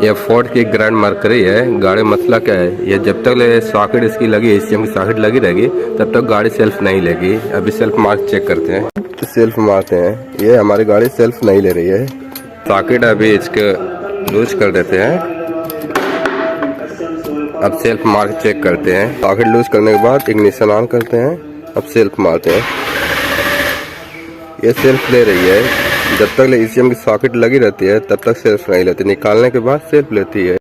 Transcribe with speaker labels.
Speaker 1: यह फोर्ड की grand mercury है। गाड़ी मसला क्या है, ये जब तक सॉकेट इसकी लगी, एसीएम की सॉकेट लगी रहेगी, तब तक गाड़ी सेल्फ नहीं लेगी। अभी सेल्फ मार्क चेक करते हैं, सेल्फ मारते हैं। ये हमारी गाड़ी सेल्फ नहीं ले रही है। सॉकेट अभी इसके लूज कर देते हैं। अब सेल्फ मार्क चेक करते हैं। सॉकेट लूज करने के बाद इग्निशन ऑन करते हैं। अब सेल्फ मारते हैं। ये सेल्फ ले रही है। जब तक एसीएम की सॉकेट लगी रहती है तब तक सेल्फ नहीं लेती, निकालने के बाद सेल्फ लेती है।